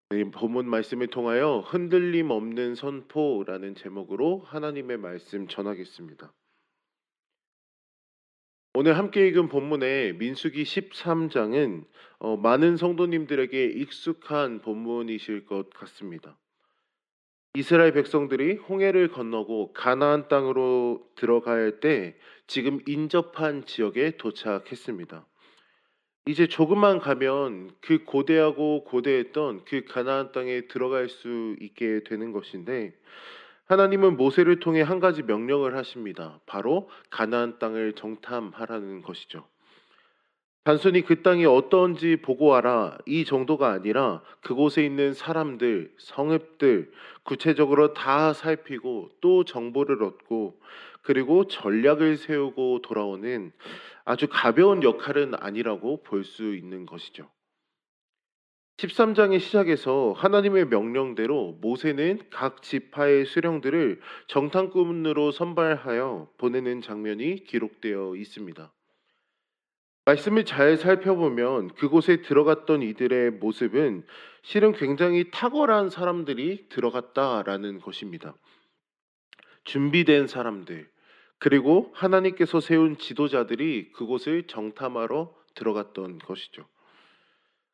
네, 본문 말씀을 통하여 흔들림 없는 선포라는 제목으로 하나님의 말씀 전하겠습니다. 오늘 함께 읽은 본문의 민수기 13장은 많은 성도님들에게 익숙한 본문이실 것 같습니다. 이스라엘 백성들이 홍해를 건너고 가나안 땅으로 들어가야 할 때 지금 인접한 지역에 도착했습니다. 이제 조금만 가면 그 고대하고 고대했던 그 가나안 땅에 들어갈 수 있게 되는 것인데 하나님은 모세를 통해 한 가지 명령을 하십니다. 바로 가나안 땅을 정탐하라는 것이죠. 단순히 그 땅이 어떤지 보고 와라 이 정도가 아니라 그곳에 있는 사람들, 성읍들 구체적으로 다 살피고 또 정보를 얻고 그리고 전략을 세우고 돌아오는 아주 가벼운 역할은 아니라고 볼 수 있는 것이죠. 13장의 시작에서 하나님의 명령대로 모세는 각 지파의 수령들을 정탐꾼으로 선발하여 보내는 장면이 기록되어 있습니다. 말씀을 잘 살펴보면 그곳에 들어갔던 이들의 모습은 실은 굉장히 탁월한 사람들이 들어갔다라는 것입니다. 준비된 사람들, 그리고 하나님께서 세운 지도자들이 그곳을 정탐하러 들어갔던 것이죠.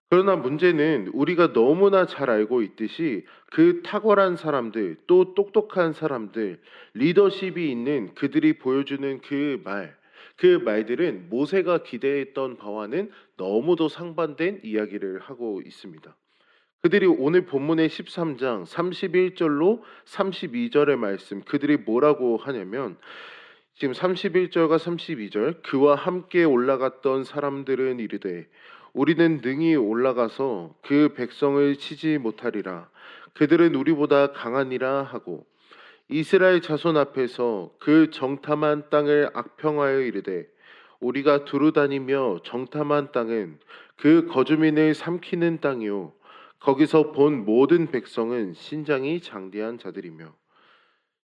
그러나 문제는 우리가 너무나 잘 알고 있듯이 그 탁월한 사람들, 또 똑똑한 사람들, 리더십이 있는 그들이 보여주는 그 말들은 모세가 기대했던 바와는 너무도 상반된 이야기를 하고 있습니다. 그들이 오늘 본문의 13장 31절로 32절의 말씀, 그들이 뭐라고 하냐면 지금 31절과 32절 그와 함께 올라갔던 사람들은 이르되 우리는 능히 올라가서 그 백성을 치지 못하리라 그들은 우리보다 강하니라 하고 이스라엘 자손 앞에서 그 정탐한 땅을 악평하여 이르되 우리가 두루다니며 정탐한 땅은 그 거주민을 삼키는 땅이요 거기서 본 모든 백성은 신장이 장대한 자들이며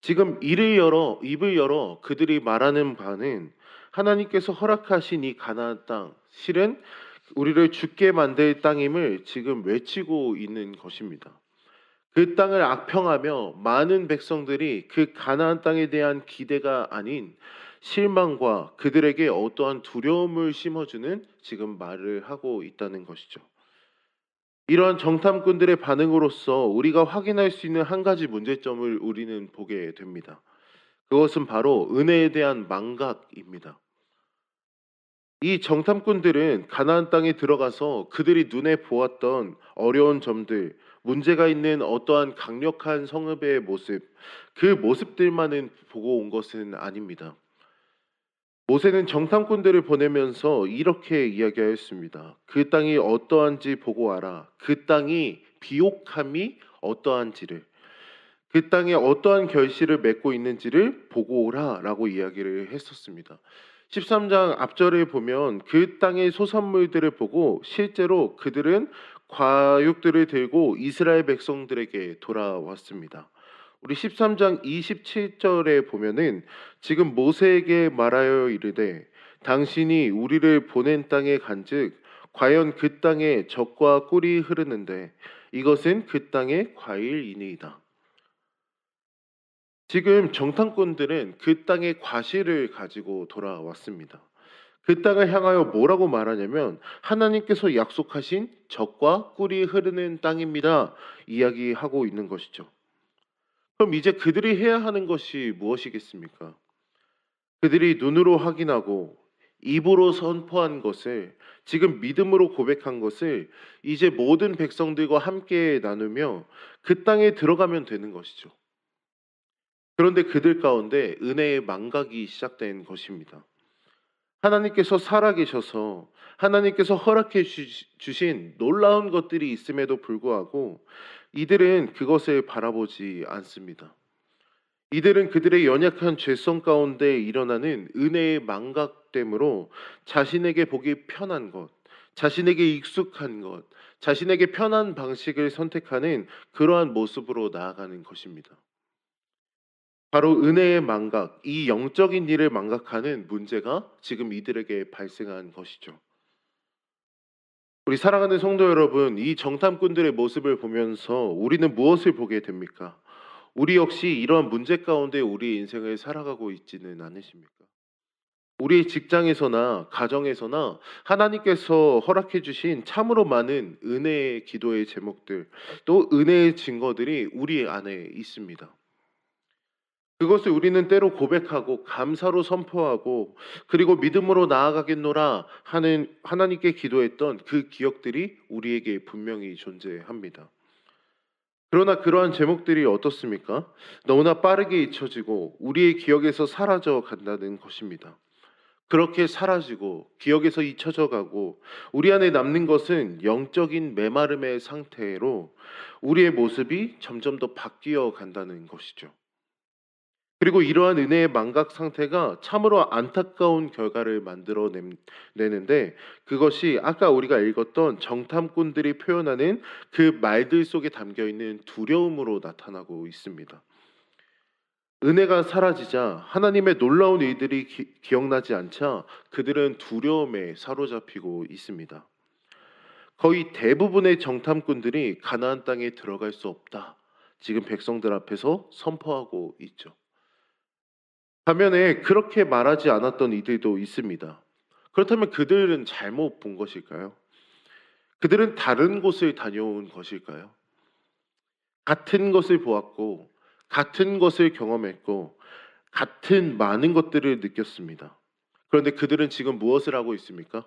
지금 입을 열어 그들이 말하는 바는 하나님께서 허락하신 이 가나안 땅, 실은 우리를 죽게 만들 땅임을 지금 외치고 있는 것입니다. 그 땅을 악평하며 많은 백성들이 그 가나안 땅에 대한 기대가 아닌 실망과 그들에게 어떠한 두려움을 심어주는 지금 말을 하고 있다는 것이죠. 이러한 정탐꾼들의 반응으로서 우리가 확인할 수 있는 한 가지 문제점을 우리는 보게 됩니다. 그것은 바로 은혜에 대한 망각입니다. 이 정탐꾼들은 가나안 땅에 들어가서 그들이 눈에 보았던 어려운 점들, 문제가 있는 어떠한 강력한 성읍의 모습, 그 모습들만은 보고 온 것은 아닙니다. 모세는 정탐꾼들을 보내면서 이렇게 이야기하였습니다. 그 땅이 어떠한지 보고 와라. 그 땅이 비옥함이 어떠한지를 그 땅에 어떠한 결실을 맺고 있는지를 보고 오라라고 이야기를 했었습니다. 13장 앞절에 보면 그 땅의 소산물들을 보고 실제로 그들은 과육들을 들고 이스라엘 백성들에게 돌아왔습니다. 우리 13장 27절에 보면은 지금 모세에게 말하여 이르되 당신이 우리를 보낸 땅에 간즉 과연 그 땅에 젖과 꿀이 흐르는데 이것은 그 땅의 과일이니이다. 지금 정탐꾼들은 그 땅의 과실을 가지고 돌아왔습니다. 그 땅을 향하여 뭐라고 말하냐면 하나님께서 약속하신 젖과 꿀이 흐르는 땅입니다. 이야기하고 있는 것이죠. 그럼 이제 그들이 해야 하는 것이 무엇이겠습니까? 그들이 눈으로 확인하고 입으로 선포한 것을 지금 믿음으로 고백한 것을 이제 모든 백성들과 함께 나누며 그 땅에 들어가면 되는 것이죠. 그런데 그들 가운데 은혜의 망각이 시작된 것입니다. 하나님께서 살아계셔서 하나님께서 허락해 주신 놀라운 것들이 있음에도 불구하고 이들은 그것을 바라보지 않습니다. 이들은 그들의 연약한 죄성 가운데 일어나는 은혜의 망각됨으로 자신에게 보기 편한 것, 자신에게 익숙한 것, 자신에게 편한 방식을 선택하는 그러한 모습으로 나아가는 것입니다. 바로 은혜의 망각, 이 영적인 일을 망각하는 문제가 지금 이들에게 발생한 것이죠. 우리 사랑하는 성도 여러분, 이 정탐꾼들의 모습을 보면서 우리는 무엇을 보게 됩니까? 우리 역시 이러한 문제 가운데 우리의 인생을 살아가고 있지는 않으십니까? 우리의 직장에서나 가정에서나 하나님께서 허락해 주신 참으로 많은 은혜의 기도의 제목들, 또 은혜의 증거들이 우리 안에 있습니다. 그것을 우리는 때로 고백하고 감사로 선포하고 그리고 믿음으로 나아가겠노라 하는 하나님께 기도했던 그 기억들이 우리에게 분명히 존재합니다. 그러나 그러한 제목들이 어떻습니까? 너무나 빠르게 잊혀지고 우리의 기억에서 사라져 간다는 것입니다. 그렇게 사라지고 기억에서 잊혀져 가고 우리 안에 남는 것은 영적인 메마름의 상태로 우리의 모습이 점점 더 바뀌어 간다는 것이죠. 그리고 이러한 은혜의 망각 상태가 참으로 안타까운 결과를 내는데 그것이 아까 우리가 읽었던 정탐꾼들이 표현하는 그 말들 속에 담겨 있는 두려움으로 나타나고 있습니다. 은혜가 사라지자 하나님의 놀라운 일들이 기억나지 않자 그들은 두려움에 사로잡히고 있습니다. 거의 대부분의 정탐꾼들이 가나안 땅에 들어갈 수 없다. 지금 백성들 앞에서 선포하고 있죠. 반면에 그렇게 말하지 않았던 이들도 있습니다. 그렇다면 그들은 잘못 본 것일까요? 그들은 다른 곳을 다녀온 것일까요? 같은 것을 보았고, 같은 것을 경험했고, 같은 많은 것들을 느꼈습니다. 그런데 그들은 지금 무엇을 하고 있습니까?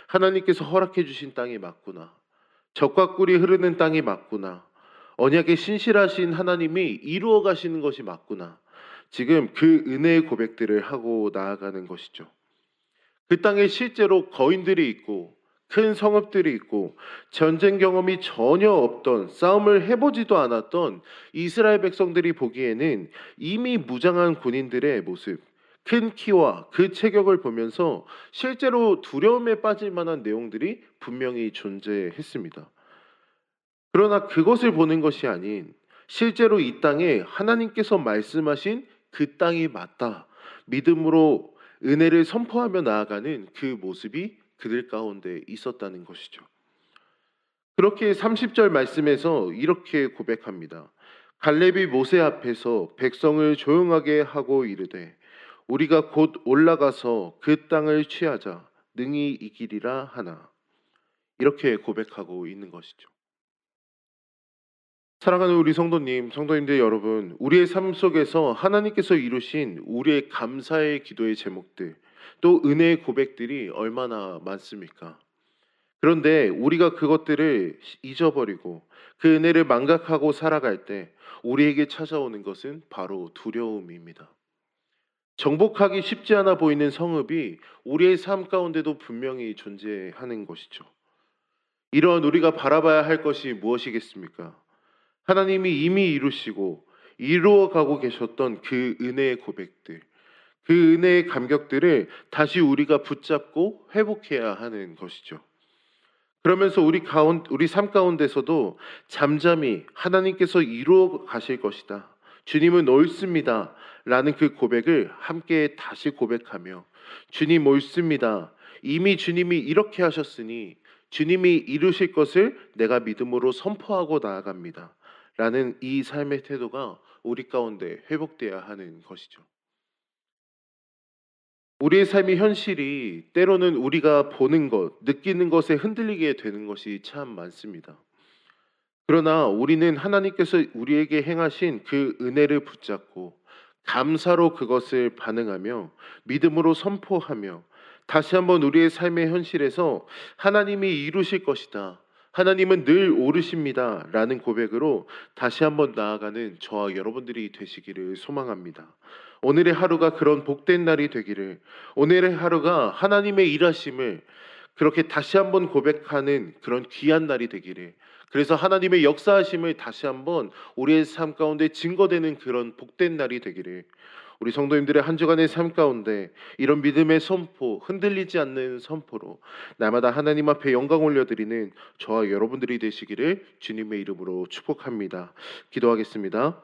하나님께서 허락해 주신 땅이 맞구나. 젖과 꿀이 흐르는 땅이 맞구나. 언약의 신실하신 하나님이 이루어 가시는 것이 맞구나. 지금 그 은혜의 고백들을 하고 나아가는 것이죠. 그 땅에 실제로 거인들이 있고 큰 성읍들이 있고 전쟁 경험이 전혀 없던 싸움을 해보지도 않았던 이스라엘 백성들이 보기에는 이미 무장한 군인들의 모습, 큰 키와 그 체격을 보면서 실제로 두려움에 빠질 만한 내용들이 분명히 존재했습니다. 그러나 그것을 보는 것이 아닌 실제로 이 땅에 하나님께서 말씀하신 그 땅이 맞다. 믿음으로 은혜를 선포하며 나아가는 그 모습이 그들 가운데 있었다는 것이죠. 그렇게 30절 말씀에서 이렇게 고백합니다. 갈렙이 모세 앞에서 백성을 조용하게 하고 이르되 우리가 곧 올라가서 그 땅을 취하자 능히 이기리라 하나. 이렇게 고백하고 있는 것이죠. 사랑하는 우리 성도님, 성도님들 여러분, 우리의 삶 속에서 하나님께서 이루신 우리의 감사의 기도의 제목들, 또 은혜의 고백들이 얼마나 많습니까? 그런데 우리가 그것들을 잊어버리고 그 은혜를 망각하고 살아갈 때 우리에게 찾아오는 것은 바로 두려움입니다. 정복하기 쉽지 않아 보이는 성읍이 우리의 삶 가운데도 분명히 존재하는 것이죠. 이런 우리가 바라봐야 할 것이 무엇이겠습니까? 하나님이 이미 이루시고 이루어 가고 계셨던 그 은혜의 고백들, 그 은혜의 감격들을 다시 우리가 붙잡고 회복해야 하는 것이죠. 그러면서 우리 삶 가운데서도 잠잠히 하나님께서 이루어 가실 것이다. 주님은 옳습니다. 라는 그 고백을 함께 다시 고백하며 주님 옳습니다. 이미 주님이 이렇게 하셨으니 주님이 이루실 것을 내가 믿음으로 선포하고 나아갑니다. 라는 이 삶의 태도가 우리 가운데 회복돼야 하는 것이죠. 우리의 삶의 현실이 때로는 우리가 보는 것, 느끼는 것에 흔들리게 되는 것이 참 많습니다. 그러나 우리는 하나님께서 우리에게 행하신 그 은혜를 붙잡고 감사로 그것을 반응하며 믿음으로 선포하며 다시 한번 우리의 삶의 현실에서 하나님이 이루실 것이다. 하나님은 늘 옳으십니다. 라는 고백으로 다시 한번 나아가는 저와 여러분들이 되시기를 소망합니다. 오늘의 하루가 그런 복된 날이 되기를, 오늘의 하루가 하나님의 일하심을 그렇게 다시 한번 고백하는 그런 귀한 날이 되기를, 그래서 하나님의 역사하심을 다시 한번 우리의 삶 가운데 증거되는 그런 복된 날이 되기를, 우리 성도님들의 한 주간의 삶 가운데 이런 믿음의 선포, 흔들리지 않는 선포로 날마다 하나님 앞에 영광 올려드리는 저와 여러분들이 되시기를 주님의 이름으로 축복합니다. 기도하겠습니다.